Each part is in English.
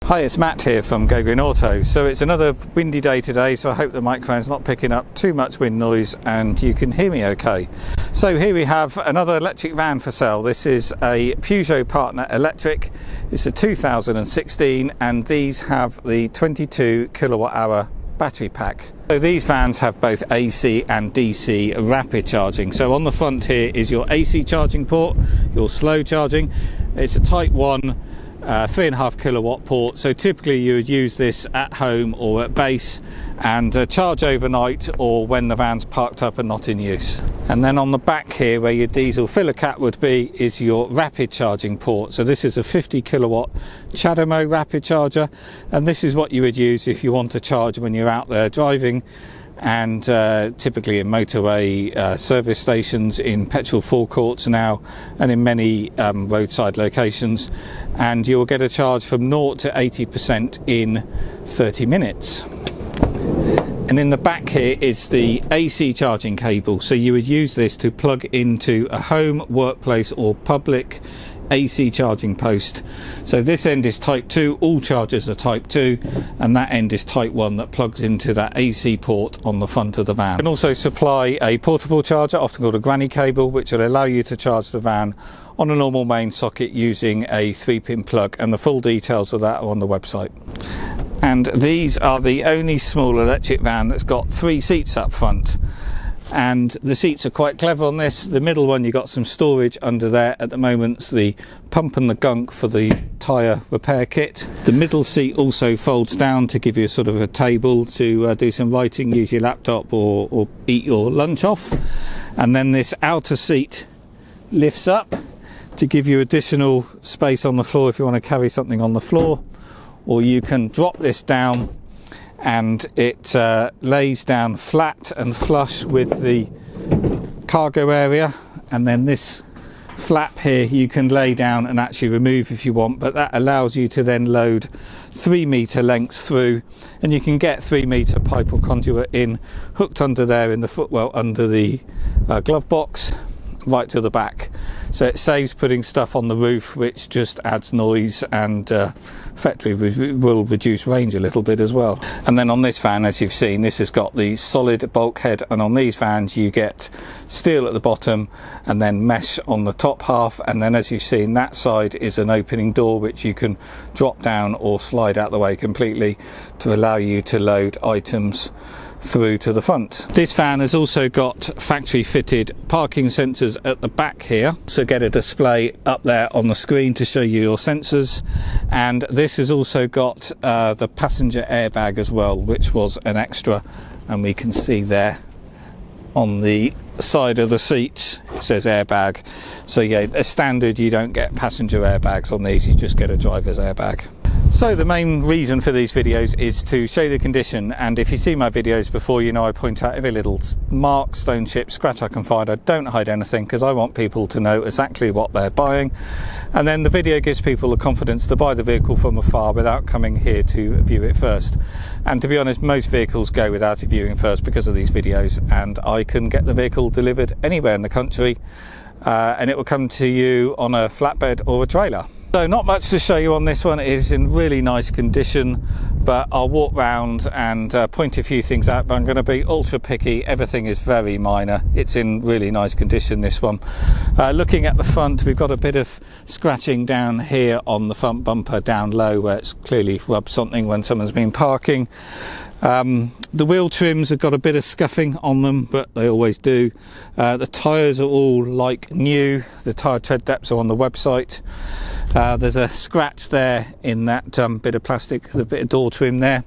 Hi, it's Matt here from Go Green Auto. So it's another windy day today, so I hope the microphone's not picking up too much wind noise and you can hear me okay. So here we have another electric van for sale. This is a Peugeot Partner Electric. It's a 2016 and these have the 22 kilowatt hour battery pack. So these vans have both AC and DC rapid charging. So on the front here is your AC charging port, your slow charging. It's a Type 1 3.5 kilowatt port, so typically you would use this at home or at base and charge overnight or when the van's parked up and not in use. And then on the back here where your diesel filler cap would be is your rapid charging port. So this is a 50 kilowatt CHAdeMO rapid charger, and this is what you would use if you want to charge when you're out there driving, and typically in motorway service stations, in petrol forecourts now, and in many roadside locations, and you'll get a charge from 0 to 80% in 30 minutes. And in the back here is the AC charging cable, so you would use this to plug into a home, workplace or public AC charging post. So this end is Type 2, all chargers are Type 2, and that end is Type 1 that plugs into that AC port on the front of the van. You can also supply a portable charger, often called a granny cable, which will allow you to charge the van on a normal main socket using a 3-pin plug, and the full details of that are on the website. And these are the only small electric van that's got 3 seats up front. And the seats are quite clever on this. The middle one, you got some storage under there. At the moment, it's the pump and the gunk for the tyre repair kit. The middle seat also folds down to give you sort of a table to do some writing, use your laptop or eat your lunch off. And then this outer seat lifts up to give you additional space on the floor if you want to carry something on the floor, or you can drop this down and it lays down flat and flush with the cargo area. And then this flap here you can lay down and actually remove if you want, but that allows you to then load 3 metre lengths through, and you can get 3 metre pipe or conduit in, hooked under there in the footwell under the glove box, right to the back. So it saves putting stuff on the roof, which just adds noise and effectively will reduce range a little bit as well. And then on this van, as you've seen, this has got the solid bulkhead, and on these vans you get steel at the bottom and then mesh on the top half, and then as you've seen, that side is an opening door which you can drop down or slide out the way completely to allow you to load items through to the front. This van has also got factory fitted parking sensors at the back here, so get a display up there on the screen to show you your sensors. And this has also got the passenger airbag as well, which was an extra, and we can see there on the side of the seat it says airbag. So yeah, as standard you don't get passenger airbags on these, you just get a driver's airbag. So the main reason for these videos is to show the condition, and if you see my videos before, you know I point out every little mark, stone chip, scratch I can find. I don't hide anything because I want people to know exactly what they're buying, and then the video gives people the confidence to buy the vehicle from afar without coming here to view it first. And to be honest, most vehicles go without a viewing first because of these videos, and I can get the vehicle delivered anywhere in the country, and it will come to you on a flatbed or a trailer. So not much to show you on this one. It is in really nice condition, but I'll walk round and point a few things out, but I'm going to be ultra picky. Everything is very minor. It's in really nice condition, this one. Looking at the front, we've got a bit of scratching down here on the front bumper down low where it's clearly rubbed something when someone's been parking. The wheel trims have got a bit of scuffing on them, but they always do. The tyres are all like new. The tyre tread depths are on the website. There's a scratch there in that bit of plastic, the bit of door trim there.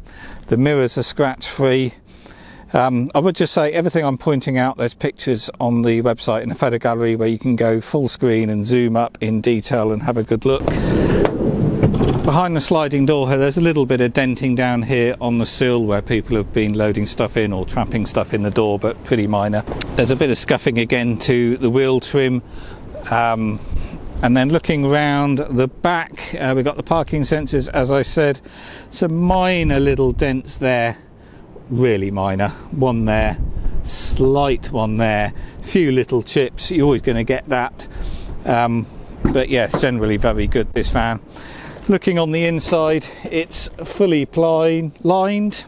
The mirrors are scratch free. I would just say everything I'm pointing out, there's pictures on the website in the photo gallery where you can go full screen and zoom up in detail and have a good look. Behind the sliding door here, there's a little bit of denting down here on the sill where people have been loading stuff in or trapping stuff in the door, but pretty minor. There's a bit of scuffing again to the wheel trim. And then looking round the back, we've got the parking sensors, as I said. Some minor little dents there, really minor. One there, slight one there, few little chips. You're always going to get that. But yes, generally very good, this van. Looking on the inside, it's fully lined.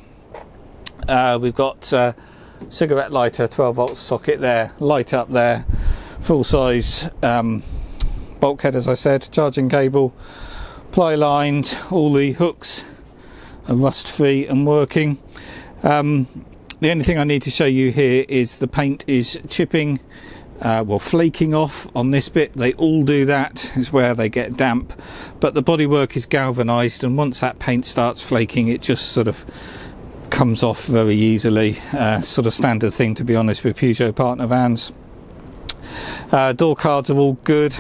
We've got cigarette lighter, 12 volt socket there, light up there, full size bulkhead, as I said, charging cable, ply lined, all the hooks are rust free and working. The only thing I need to show you here is the paint is chipping, well, flaking off on this bit. They all do that, is where they get damp, but the bodywork is galvanized, and once that paint starts flaking, it just sort of comes off very easily. Sort of standard thing, to be honest, with Peugeot partner vans. Door cards are all good,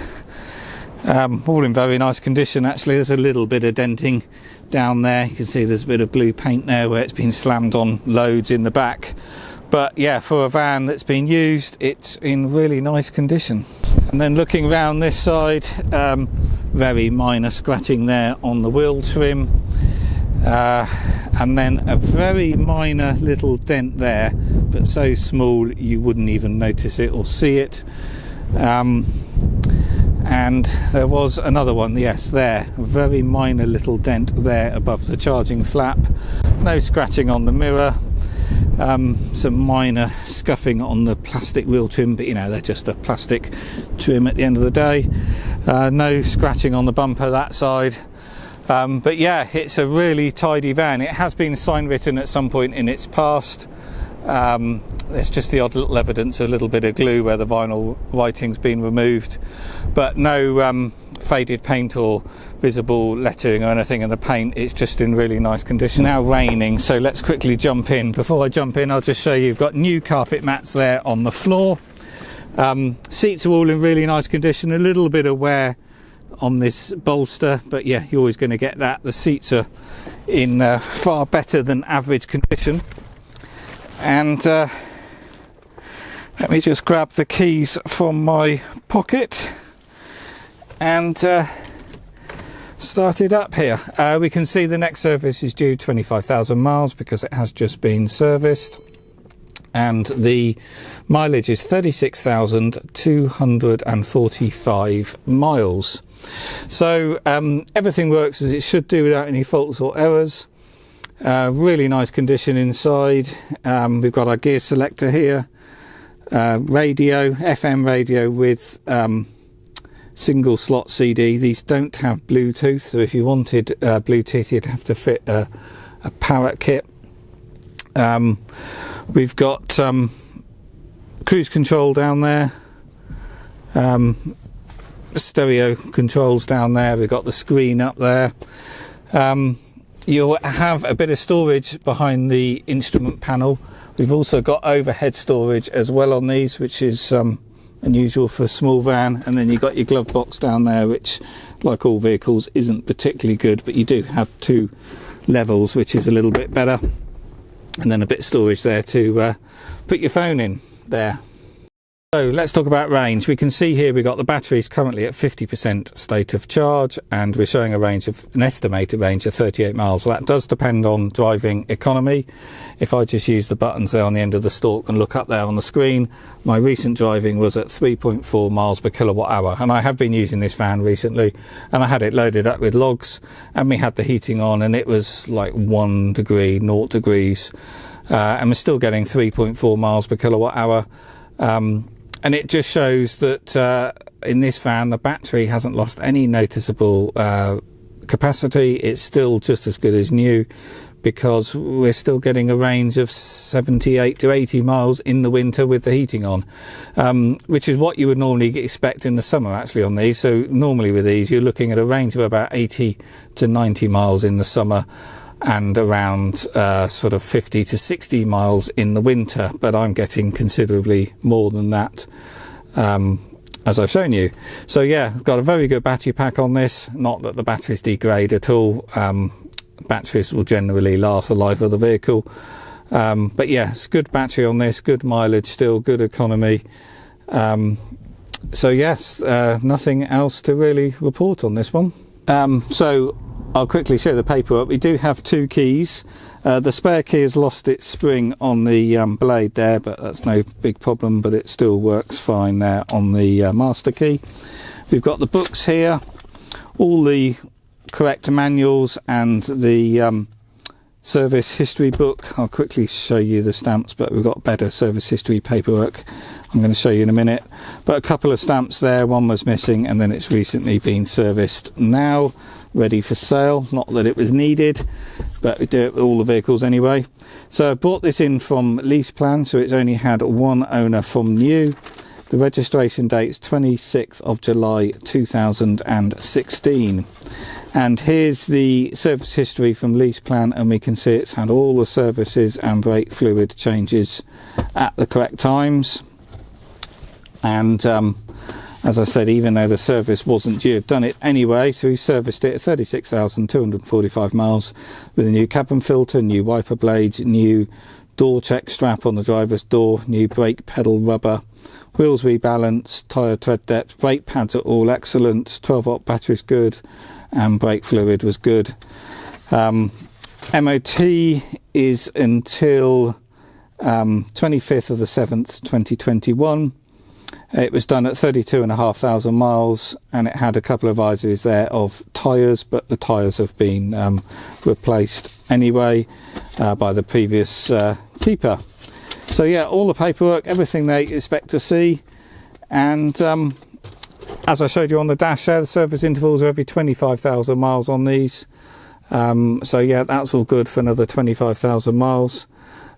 all in very nice condition. Actually, there's a little bit of denting down there. You can see there's a bit of blue paint there where it's been slammed on loads in the back, but yeah, for a van that's been used, it's in really nice condition. And then looking around this side, very minor scratching there on the wheel trim, and then a very minor little dent there, but so small you wouldn't even notice it or see it. And there was another one, yes, there, a very minor little dent there above the charging flap. No scratching on the mirror, some minor scuffing on the plastic wheel trim, but you know, they're just a plastic trim at the end of the day. No scratching on the bumper that side. But yeah, it's a really tidy van. It has been sign written at some point in its past. There's just the odd little evidence, a little bit of glue where the vinyl writing's been removed, but no faded paint or visible lettering or anything in the paint. It's just in really nice condition. Now raining, so let's quickly jump in. Before I jump in, I'll just show you, you've got new carpet mats there on the floor. Seats are all in really nice condition, a little bit of wear on this bolster, but yeah, you're always going to get that. The seats are in far better than average condition. And let me just grab the keys from my pocket and start it up here. We can see the next service is due 25,000 miles because it has just been serviced, and the mileage is 36,245 miles. So everything works as it should do without any faults or errors. Really nice condition inside. We've got our gear selector here, radio, FM radio with single slot CD. These don't have Bluetooth, so if you wanted Bluetooth, you'd have to fit a Parrot kit. We've got cruise control down there, stereo controls down there. We've got the screen up there. You'll have a bit of storage behind the instrument panel. We've also got overhead storage as well on these, which is unusual for a small van. And then you've got your glove box down there, which, like all vehicles, isn't particularly good, but you do have two levels, which is a little bit better. And then a bit of storage there to put your phone in there. So let's talk about range. We can see here we've got the batteries currently at 50% state of charge, and we're showing a range of an estimated range of 38 miles. That does depend on driving economy. If I just use the buttons there on the end of the stalk and look up there on the screen, my recent driving was at 3.4 miles per kilowatt hour, and I have been using this van recently, and I had it loaded up with logs, and we had the heating on, and it was like 1 degree, 0 degrees, and we're still getting 3.4 miles per kilowatt hour. And it just shows that in this van the battery hasn't lost any noticeable capacity. It's still just as good as new, because we're still getting a range of 78 to 80 miles in the winter with the heating on, which is what you would normally expect in the summer actually on these. So normally with these you're looking at a range of about 80 to 90 miles in the summer, and around sort of 50 to 60 miles in the winter, but I'm getting considerably more than that, as I've shown you. So yeah, I've got a very good battery pack on this. Not that the batteries degrade at all. Batteries will generally last the life of the vehicle, but yeah, it's good battery on this, good mileage still, good economy. So yes, nothing else to really report on this one. So I'll quickly show the paperwork. We do have two keys. The spare key has lost its spring on the blade there, but that's no big problem, but it still works fine there on the master key. We've got the books here, all the correct manuals and the service history book. I'll quickly show you the stamps, but we've got better service history paperwork I'm going to show you in a minute. But a couple of stamps there, one was missing, and then it's recently been serviced now, ready for sale. Not that it was needed, but we do it with all the vehicles anyway. So I brought this in from lease plan, so it's only had one owner from new. The registration date's 26th of July 2016. And here's the service history from lease plan, and we can see it's had all the services and brake fluid changes at the correct times. And as I said, even though the service wasn't due, I've done it anyway. So we serviced it at 36,245 miles with a new cabin filter, new wiper blades, new door check strap on the driver's door, new brake pedal rubber, wheels rebalanced, tyre tread depth, brake pads are all excellent, 12-volt battery's good, and brake fluid was good. MOT is until 25th of the 7th 2021. It was done at 32,500 miles, and it had a couple of advisories there of tyres, but the tyres have been replaced anyway by the previous keeper. So yeah, all the paperwork, everything they expect to see. And as I showed you on the dash there, the service intervals are every 25,000 miles on these. So yeah, that's all good for another 25,000 miles.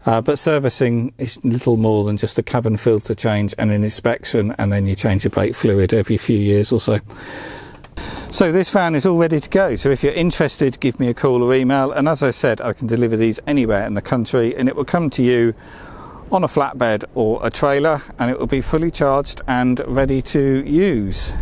But servicing is little more than just a cabin filter change and an inspection, and then you change the brake fluid every few years or so. So this van is all ready to go. So if you're interested, give me a call or email. And as I said, I can deliver these anywhere in the country, and it will come to you on a flatbed or a trailer, and it will be fully charged and ready to use.